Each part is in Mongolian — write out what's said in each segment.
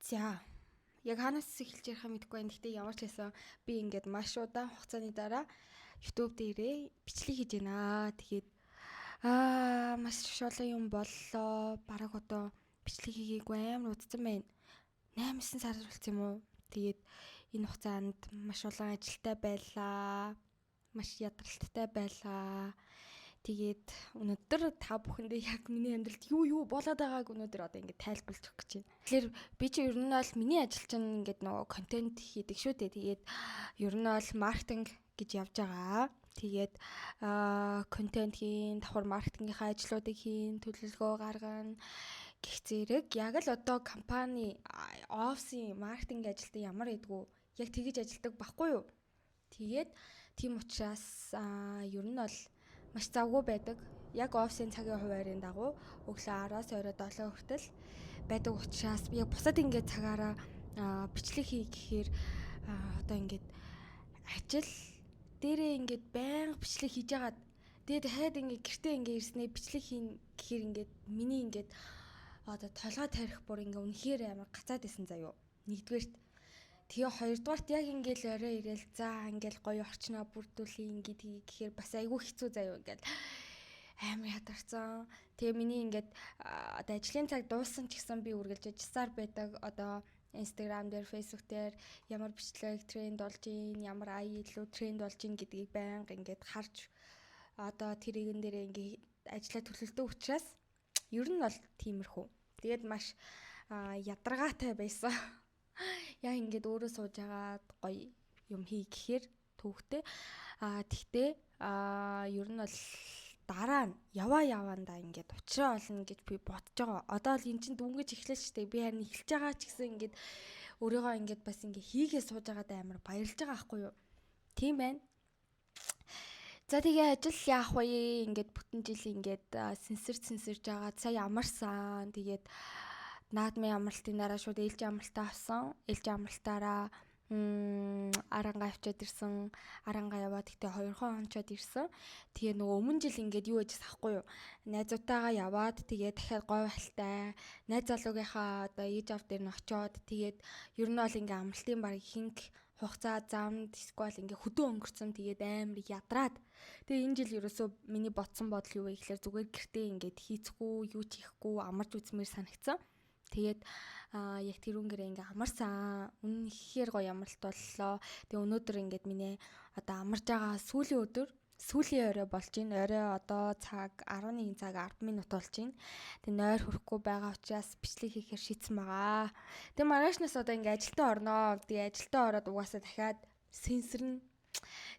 За яг ханаас эхэлж ярих юм мэдэхгүй байна. Гэхдээ ямар ч байсан би ингээд маш удаан хугацааны дараа YouTube дээрээ бичлэг хийж байна. Тэгээд маш олон юм боллоо. Бараг одоо бичлэг хийгээгүй амар удсан байна. 8-9 сар болсон юм уу? Тэгээд энэ хугацаанд маш олон ажилтай байлаа. Маш ядралттай байлаа. Тэгээд өнөөдөр та бүхэндээ яг миний амьдралд юу болоод байгааг өнөөдөр одоо ингээд тайлбарлаж өгөх гэж байна. Тэгэхээр би чи ер нь бол миний ажил чинь ингээд нөгөө контент хийдэг шүү дээ. Тэгээд ер нь бол маркетинг гэж явж байгаа. Тэгээд контент хийн, давхар маркетингийнхаа ажлуудыг хийн, төлөвлөгөө гаргана. Гэх зэрэг яг л одоо компани офисын маркетинг ажилтан ямар гэдгүү яг тэгэж ажилдаг байхгүй юу? Тэгээд тийм учраас ер нь бол маш завгүй байдаг. Яг офисын цагийн хуваарийн дагуу өглөө 10-аас оройд 7 хүртэл байдаг учраас би яг бусад ингээд цагаараа бичлэг хий гэхээр одоо ингээд ажил дээрээ ингээд байнга бичлэг хийж агаад тэгээд хаад ингээд гэртээ ингээд ирснээр бичлэг хийн гэхээр ингээд миний ингээд одоо толгой тарих бүр ингээд үнэхээр амар гацаад исэн заяо. Нэгдүгээрт тэгээ хоёрдугаарт яг ингээл орой ирээл за ингээл гоё орчноо бүрдүүлээ ингээд гэхээр бас айгүй хэцүү заяо ингээд амар ядарсан. Тэгээ миний ингээд одоо ажлын цаг дууссан ч гэсэн би үргэлж ажилласаар байдаг. Одоо Instagram дээр, Facebook дээр ямар бичлэг тренд болж ийн, ямар ая илүү тренд болж ийн гэдгийг байнга ингээд харж одоо тэр игэн дээр ингээд ажиллаа төлөвлөдөг учраас ер нь бол тиймэрхүү. Тэгээд маш ядаргаатай байсан. Яа ингээд өөрөө сууж агаад гоё юм хий гэхээр төвхтэй. Тэгтээ ер нь бол дараа нь яваандаа ингээд учраа олно гэж би бодож байгаа. Одоо л эн чинь дүнгэж эхлэв шүү дээ. Би харин эхэлж байгаа ч гэсэн ингээд өөрийгөө ингээд бас ингээд хийгээ сууж агаад амар баярлж байгаа байхгүй юу? Тийм байна. За тэгээ ажил яах вэ? Ингээд бүтэн жил ингээд сэнсэрж агаад сая амарсан. Тэгээд наадмын амралтын дараа шууд ээлжийн амралтаа авсан. Ээлжийн амралтаараа арангаа авчиад ирсэн. Арангаа яваад гэтээ 2 хон онцоод ирсэн. Тэгээ нөгөө өмнө жил ингээд юу яжсэн ахгүй юу? Найзуудтайгаа яваад тэгээ дахиад говь халтай. Найз залуугийнхаа одоо ээж аав дээр нь очиод тэгээд ер нь бол ингээд амралтын баг ихэнх хугацаа замд эсвэл ингээ хөдөө өнгөрцөн тэгээд амар ядраад. Тэгээ энэ жил ерөөсөө миний бодсон бодол юу вэ гэхээр зүгээр гэртээ ингээд хийцгүй, юу ч хийхгүй амарч үзмээр санагцсан. Тэгээд яг тэрүүнгээрээ ингээ амарсан. Үнэхээр гоё амралт боллоо. Тэгээ өнөөдөр ингээд миний одоо амарж байгаа сүүлийн орой болж байна. Орой одоо цаг 11 цаг 10 минут болж байна. Тэгээ нойр хүрэхгүй байгаа учраас бичлэг хийхээр шийдсэн байгаа. Тэгээ маргаашнаас одоо ингээ ажилдаа орноо. Тэгээ ажилдаа ороод угаасаа дахиад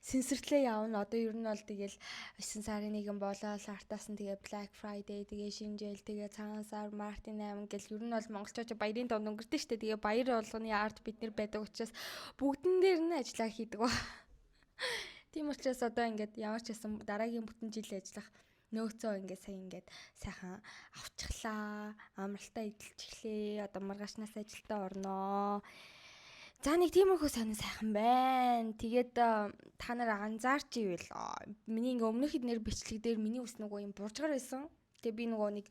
сэнсэрлээ явна. Одоо ер нь бол тэгэл 9 сарын 1 болоо артаас нь тэгээ Black Friday, тэгээ шинжээл, тэгээ цагаан сар, Мартин 8 гэл ер нь бол монголчууд баярын донд өнгөрдөө штэ. Тэгээ баяр болгоны арт бид нар байдаг учраас бүгдэн дээр нь ажиллаа хийдэг ба. Тийм учраас одоо ингээд ямар ч байсан дараагийн бүтэн жил ажиллах нөөцөө ингээд сая ингээд сайхан авчихлаа. Амралтаа эдэлж эхлэе. Одоо маргаашнаас ажилдаа орноо. За нэг тиймэрхүү сонин сайхан байна. Тэгээд та нар анзаарч ивэл миний ингээ өмнөх эднэр бичлэг дээр миний ус нөгөө юм буржгаар байсан. Тэгээ би нөгөө нэг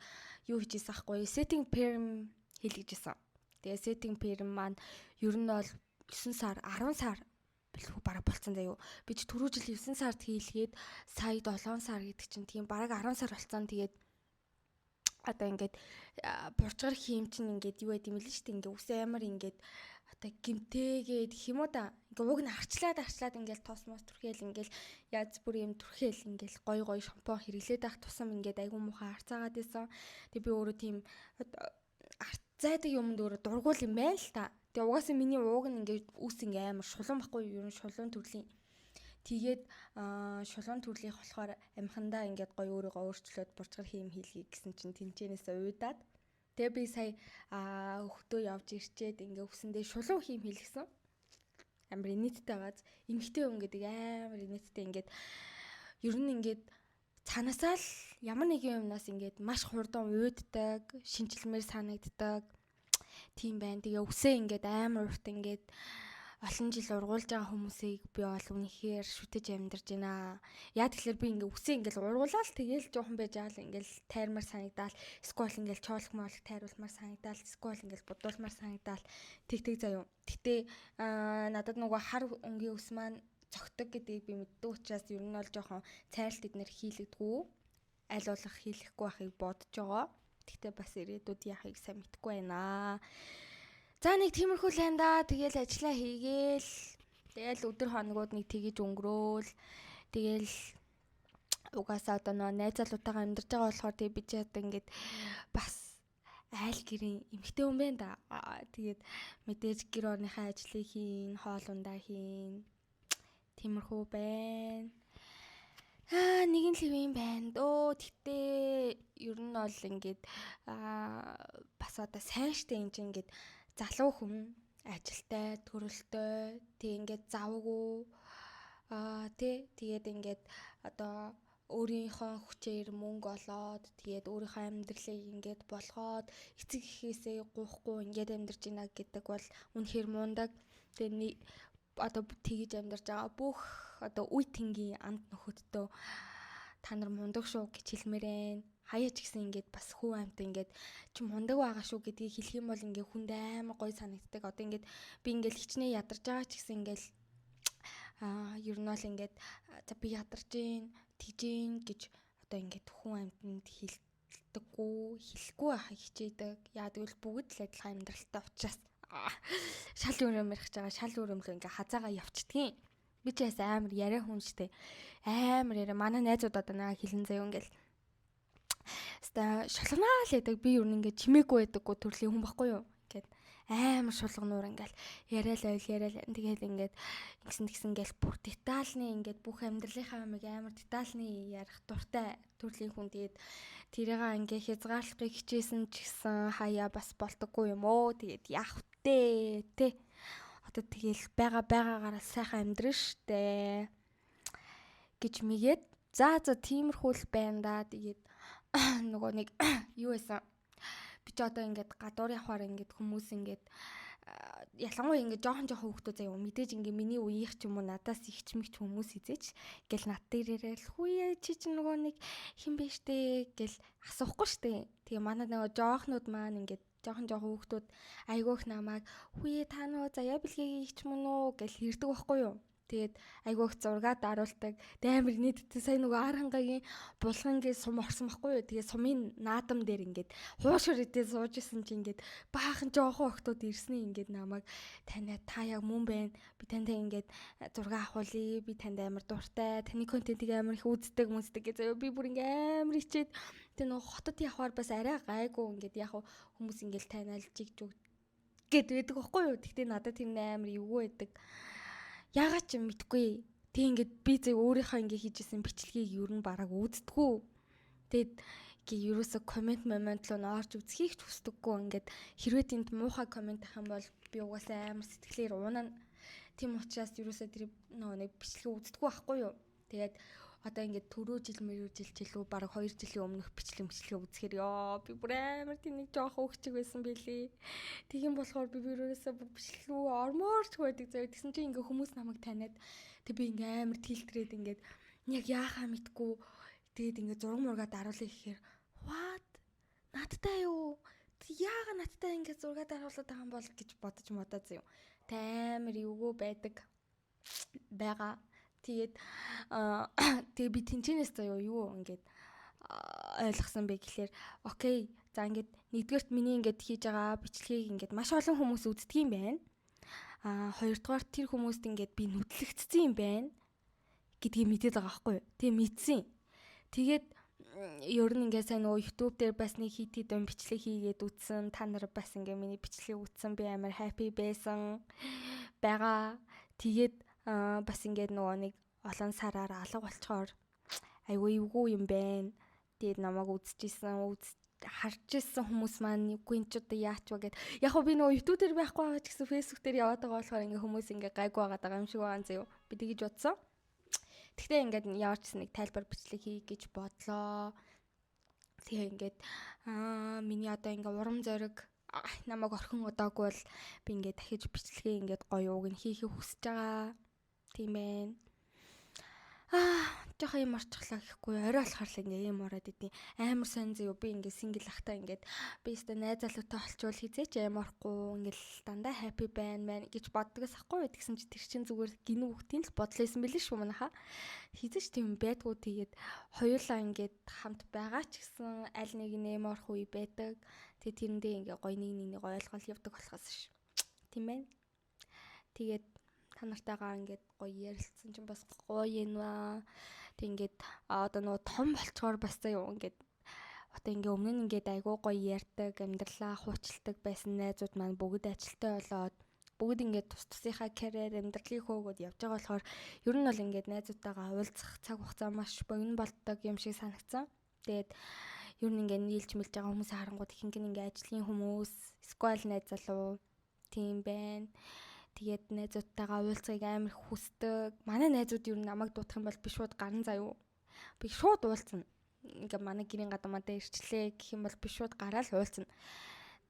юу хийжсэн ахгүй setting perm хийлгэж байсан. Тэгээ setting perm маань ер нь бол 9 сар 10 сар билүү бараг болцсон заяо. Би ч түрүү жил 9 сард хийлгээд сая 7 сар гэдэг чинь тийм бараг 10 сар болцсон. Тэгээд одоо ингээд буржгаар хийм чинь ингээд юу байд юм л шүү дээ. Ингээ ус амар ингээд одоо гимтэйгээд хэмүү да ингээ уг нь арчлаад ингээл тоос мос түрхээл ингээл яз бүр юм түрхээл ингээл гой шампунь хэрэглээд байх тусам ингээд айгүй муухай арцаагаад исэн. Тэг би өөрөө тийм арцаадаг юмд өөрөө дургуул юм байна л та. Тэг угаасаа миний ууг нь ингээд үс ингээ амар шулуун байхгүй юу? Ер нь шулуун төрлийн. Тэгээд шулуун төрлийнх болохоор амхандаа ингээд гой өөрийгөө өөрчлөөд буржгаар хийм хийлгий гэсэн чинь тэнцэнээс уйдаад. Тэгээ би сая хөтөө явж ирчээд ингээ үсэндээ шулуун хийм хийлгсэн. Амар инээдтэй байгааз эмхтэй хүн гэдэг амар инээдтэй ингээд ер нь ингээд цаанаасаа л ямар нэгэн юмнаас ингээд маш хурдан уйддаг, шинжилмээр санагддаг. Тийм байна. Тэгээ үсээ ингээд амар урт ингээд олон жил ургуулж байгаа хүмүүсийг би бол үнэхээр шүтэж амьдарч байна. Яа тэгэхээр би ингээ үсээ ингээл ургуулаад тэгээл жоохон байж аал ингээл тайрмаар санагдаал, сквал ингээл чоолох моолох тайруулмаар санагдаал, сквал ингээл будуулмаар санагдаал тэг заяа. Гэтэ надад нөгөө хар өнгийн ус маань цогтөг гэдгийг би мэддэг учраас ер нь бол жоохон цайралт эднэр хийлэгдэггүй. Аль болох хийлэхгүй байхыг бодож байгаа. Гэтэ бас ирээдүйд яахыг сайн мэдэхгүй байна. За нэг тиймэрхүү л энэ да. Тэгэл ажиллаа хийгээл. Тэгэл өдөр хоногуд нэг тгийж өнгөрөөл. Тэгэл угаасаа одоо найзаалуудтайгаа амьдарч байгаа болохоор тэг би ч одоо ингээд бас айл гэрийн эмэгтэй хүн байна да. Тэгээд мэдээж гэр орныхаа ажлыг хийн, хоол ундаа хийн. Тиймэрхүү байна. Нэгэн л юм байна дөө. Тэгтээ ер нь бол ингээд бас одоо сайн штэ энэ чинь ингээд залуу хүн ажилтай, төрөлтэй, тэг ингээд завгүй тэгээд ингээд одоо өөрийнхөө хүчээр мөнгө олоод тэгээд өөрийнхөө амьдралыг ингээд болгоод эцэг эхээсээ гоохгүй ингээд амьдарч ийна гэдэг бол үнэхээр мундаг. Тэгээд одоо тгийж амьдарч байгаа бүх одоо үе тэнгийн анд нөхөдтөө та нар мундаг шүү гэж хэлмээрэн. Хаяач гэсэн ингээд бас хүү амт ингээд чи мундаг байгаа шүү гэдгийг хэлэх юм бол ингээд хүнд амар гоё санагддаг. Одоо ингээд би ингээд хичнээн ядарч байгаа ч гэсэн ингээд ер нь бол ингээд за би ядарч гин тэгжин гэж одоо ингээд хүн амтнд хэлэхгүй байхыг хичээдэг. Яадаг бол бүгд л адилхан амьдралтай учраас шал өрөөмөр хэж байгаа шал өрөөмлөө ингээ хазаагаа явчихдгийн. Би ч яс амар яриа хүн штэ. Амар яриа манай найзуудад наа хэлэн заяа ингээл. Ста шулганаа л ядаг би юу ингээ чимээгүй байдаггүй төрлийн хүн баггүй юу. Ингээд амар шулгануур ингээл яриалал тэгэл ингээд ингэсэн гээл бүр детальны ингээд бүх амьдралынхаа амиг амар детальны ярих дуртай төрлийн хүн. Тэгээд тэрийгээ ингээ хязгаарлахыг хичээсэн ч гэсэн хаяа бас болдоггүй юм оо. Тэгээд яах вэ те. Одоо тэгэл байгаагаараа сайхан амьдрын штэ гэж мэгээд за тиймэрхүү л байна да. Тэгээд нөгөө нэг юу байсан би ч одоо ингээд гадуур явахаар ингээд хүмүүс ингээд ялангуяа ингээд жоохон хүүхдүүд заяа мэдээж ингээд миний үеийнх ч юм уу надаас их ч мэгч хүмүүс эзэж гэл над дээр ирээл хүүе чи нөгөө нэг хин бэ штэ гэл асуухгүй штэ. Тэгээ манай нөгөө жоохнууд маань ингээд жоохон хүүхдүүд айгүйх намайг хүүе та нөгөө заяа бэлгийн ихч мөн үү гэл ирдэг байхгүй юу. Тэгээд айгүйх зургаад даруулдаг. Амар нийтдээ сая нөгөө Арангагийн булгангийн сум орсон байхгүй юу. Тэгээд сумын наадам дээр ингээд хуушур идээ сууж исэн чи ингээд баахан жоохон охтууд ирсний ингээд намайг танаа та яг мөн байна. Би тантай ингээд зураг авахулъя. Би танд амар дуртай. Таны контентыг амар их үздэг гэж заяа би бүр ингээд амар хичээд тэг нөгөө хотод явахаар бас арай гайгүй ингээд яг хүмүүс ингээд танайлж жиг гэд байдаг байхгүй юу. Тэгтээ надад тийм амар эвгүй байдаг. Яагаад ч мэдгүй. Тэг ингээд би зөв өөрийнхөө ингээ хийжсэн бичлэгийг ер нь бараг үздэггүй. Тэгэд ерөөсө комент момент руу орж үзхийг ч хүсдэггүй. Ингээд хэрвээ тэнд муухай комент ах юм бол би угаасаа амар сэтгэлээр уунана. Тийм учраас ерөөсө тэр нэг бичлэгийг үздэггүй байхгүй юу. Тэгээд одоо ингээд түрүү жил жилүү бараг 2 жилийн өмнөх бичлэгийг үзэхээр ёо би бүр амар тэнийг жоохон өгчг байсан билий. Тийм болохоор би ерөөсөө бичлэг рүү ормоорч байдаг заяа. Тэгсэн чинь ингээд хүмүүс намайг таниад тэг би ингээд амар тилтрээд ингээд яг яахаа мэдгүй. Тэгээд ингээд зураг мургаа даруулъя гэхээр what надтай юу? Яага надтай ингээд зураг даруулаад байгаа юм бол гэж бодож модоо заяа. Амар эвгүй байдаг байгаа. Тэгээд тэгээ би тэнчэнээс заяа юу ингээд ойлгосон бэ гэхлээр окей за ингээд нэгдүгээрт миний ингээд хийж байгаа бичлэгийг ингээд маш олон хүмүүс үздэг юм байна. Хоёрдугаар тэр хүмүүст ингээд би нүдлэгдсэн юм байна гэдгийг мэдээд байгаа байхгүй юу. Тэгээ мэдсэн. Тэгээд ер нь ингээд сайн нөгөө YouTube дээр бас нэг хит хитэн бичлэг хийгээд үзсэн. Та нар бас ингээд миний бичлэгийг үзсэн. Би амар happy байсан байгаа. Тэгээд бас ингээд нөгөө нэг олон сараар алга болчоор айгүй эвгүй юм байна. Тэгээд намайг үзчихсэн, харж ирсэн хүмүүс маань үгүй энэ ч одоо яач вэ гэд. Яг хөө би нөгөө YouTube дээр байхгүй байгаа ч гэсэн Facebook дээр яваад байгаа болохоор ингээ хүмүүс ингээ гайгүй байгаа юм шиг байгаа зөө. Би тэгэж бодсон. Тэгтээ ингээд яарч нэг тайлбар бичлэг хий гэж бодлоо. Тэгээ ингээд миний одоо ингээ урам зориг намайг орхин одоогүй бол би ингээд дахиж бичлэгээ ингээд гоё ууг нь хийхийг хүсэж байгаа. Тийм ээ. Жохоо юм орчихлаа гэхгүй орой болохоор л ингээ юм ороод идэв. Амар сонь зөө би ингээ сингл ахтаа ингээд би өөртөө найз залуутай олчвол хизээч аим орохгүй ингээл дандаа happy байна гэж боддгоос ахгүй тэгсэн чи тэр чин зүгээр гинүү хүүхдийн л бодлоосэн билээ шүү манайха. Хизээч тийм байдгүй тэгээд хоёулаа ингээд хамт байгаа ч гэсэн аль нэг нь аим орох үе байдаг. Тэгээд тэрэндээ ингээ гоё нэг ойлгол явдаг болохоос ш. Тийм ээ. Тэгээд та нартайгаа ингээд гоё ярилцсан чинь бас гоё юм аа. Тэг ингээд одоо нөгөө том болчоор бас заяа ингээд одоо ингээ өмнө нь ингээд айгуу гоё ярьдаг, амьдралаа хуучилдаг байсан найзууд маань бүгд ажилтай болоод бүгд ингээд тус тусынхаа карьер амьдралыг хөөгөөд явж байгаа болохоор ер нь бол ингээд найзуудтайгаа уулзах цаг хугацаа маш богино болдог юм шиг санагдсан. Тэгээд ер нь ингээд нийлж мэлж байгаа хүмүүсийн харангууд ихэнх нь ингээд ажлын хүмүүс, сквал найз залуу тийм байна. Тэгээд найзуудтайгаа уулзахыг амар хүсдэг. Манай найзууд ер нь намайг дуудах юм бол би шууд гарна заяа. Би шууд уулзна. Ингээ манай гэрийн гадамадаа ирчлээ гэх юм бол би шууд гараал уулзна.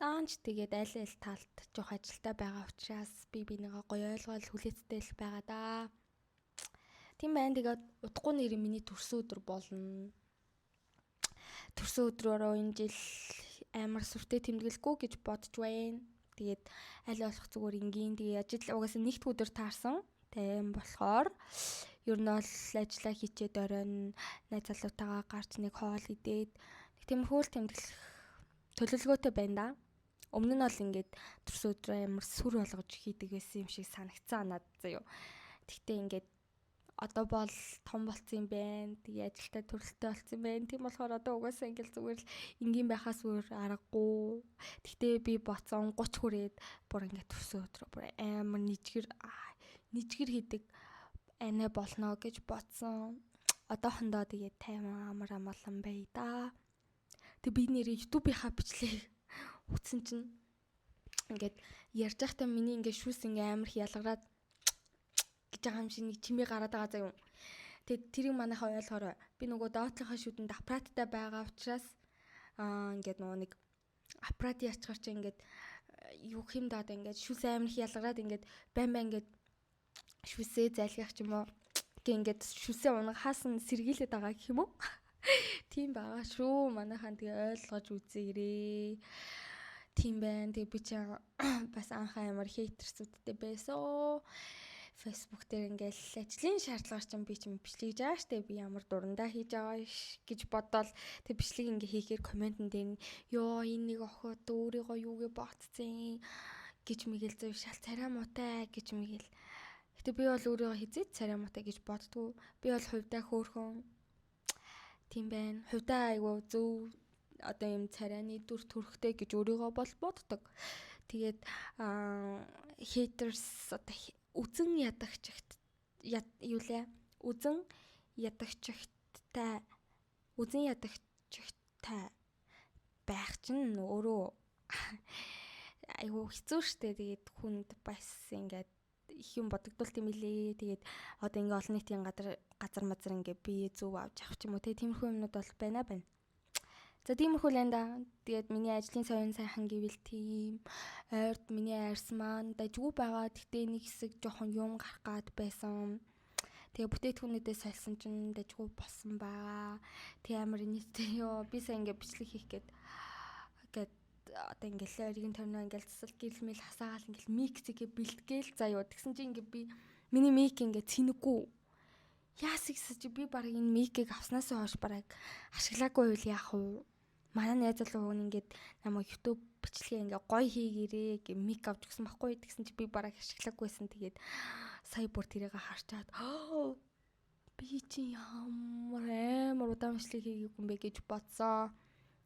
Даанч тэгээд айл талд жоох ажилтаа байгаа учраас би бинийгаа гоё ойлгоод хүлээцтэй л байгаа да. Тийм байна. Тэгээд удахгүй нэр миний төрсөн өдөр болно. Төрсөн өдрөөрөө энэ жил амар сүртэй тэмдэглэхгүй гэж бодож байна. Тэгээд аль болох зүгээр ингийн тэгээд ажил угаасаа нэгд өдөр таарсан. Тийм болохоор ер нь бол ажиллаа хийчээд оройн найз залуутайгаа гарч нэг хоол идээд нэг тийм хөөл тэмдэглэх төлөвлөгөөтэй байна да. Өмнө нь бол ингээд төрсөн өдрөө амар сүр болгож хийдэг байсан юм шиг санагцсан надад заяа. Тэгтээ ингээд одоо бол том болцсон юм байна. Тэгээ ажилтаа төрөлтөө болцсон юм байна. Тийм болохоор одоо угаасаа ингээл зүгээр л энгийн байхаас өөр аргагүй. Тэгтээ би боцсон 30 хүрээд бүр ингээд төрсөн өдрөө бүр амар нижгэр хийдэг анаа болно гэж бодсон. Одоохондоо тэгээ тайван амар амгалан бай да. Тэг би нэрээ YouTube-ийнхаа бичлэг үтсэн чинь ингээд ярьж байхдаа миний ингээд шүүс ингээ амар их ялгараад гэж байгаа юм шиг нэг чимээ гараад байгаа заа юм. Тэгээд тэрийг манайхаа ойлгохоор би нөгөө доотлохоо шүдэнд аппараттай байгаа учраас ингээд нөгөө нэг аппарат яачгаар чи ингээд юу хэм даад ингээд шүүс амар их ялгараад ингээд байн ингээд шүүсээ зайлгах ч юм уу. Тэг ингээд шүүсээ унаг хаасан сэргийлээд байгаа гэх юм уу? Тийм байгаа шүү. Манайхан тэгээ ойлгож үзээрэй. Тийм байна. Тэгээ би ч бас анхаа амар хейтерсүүдтэй байсан. Facebook дээр ингээл ажлын шаардлагаар чинь би чинь бичлэгж байгаа штэ би ямар дурандаа хийж байгаа гэж бодоод тэг бичлэг ингээ хийхээр комментэн дээр ёо энэ нэг охид өөрийгөө юугээ ботцیں гэж мэгэл зөв шал царай муутай гэж мэгэл. Гэтэ би бол өөрийгөө хизээд царай муутай гэж боддгоо. Би бол хувьдаа хөөхөн тийм байна. Хувьдаа айгу зөв одоо юм царайны дүр төрхтэй гэж өөрийгөө бол боддог. Тэгээд haters одоо үзэн ядагчтай байх чинь өөрөө айгу хэцүү шттэ. Тэгээд хүнд бас ингээд их юм бодогдуулт юм илээ. Тэгээд одоо ингээ олон нийтийн газар мазар ингээ бие зөв авч явах ч юм уу тиймэрхүү юмнууд бол байна. За тиймэрхүү л энэ. Тэгээд миний ажлын соён сайхан гэвэл тийм. Ойрд миний арьс маань дажгүй байгаа. Тэгтээ нэг хэсэг жоохон юм гарах гад байсан. Тэгээ бүтээтгүүнүүдээ сольсон чинь дажгүй болсон байгаа. Тэг амар нийтээ ёо би сая ингээ бичлэг хийх гээд одоо ингээл өргөн томноо ингээл засал гэрэлмэл хасаагаал ингээл миксгээ бэлтгээл заяа. Тэгсэн чинь ингээ би миний мик ингээ цэнэггүй. Яасыг чи би баг энэ микийг авснаас хойш бараг ашиглаагүй үйл яах вэ? Манай найз залуу ингээд намайг YouTube бичлэгээ ингээ гоё хийгээрээ гэ мик авч өгсөн байхгүй. Тэгсэн чи би бараг ашиглаагүйсэн. Тэгээд сая бүр тэрийг харчаад би чи ямар удаан бичлэг хийгээгүй юм бэ гэж бодсон.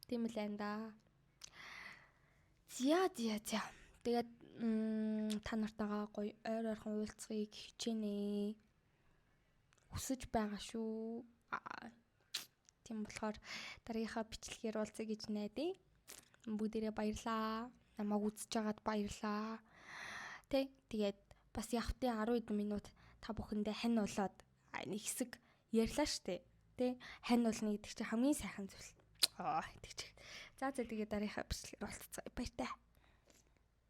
Тийм л энэ да. За. Тэгээд та нартайгаа гоё ойр ойрхон уулзахыг хичээнэ. Хүсэж байгаа шүү. Тийм болохоор дараагийнхаа бичлэгээр уулзъя гэж найдаа. Бүгдээрээ баярлаа. Намайг үзэж байгаад баярлаа. Тэгээд бас явтын 10 хэдэн минут та бүхэндээ хань болоод нэг хэсэг ярьлаа штэ. Хань болно гэдэг чинь хамгийн сайхан зүйл. За тэгээд дараагийнхаа бичлэгээр уулзцгаая. Баяртай.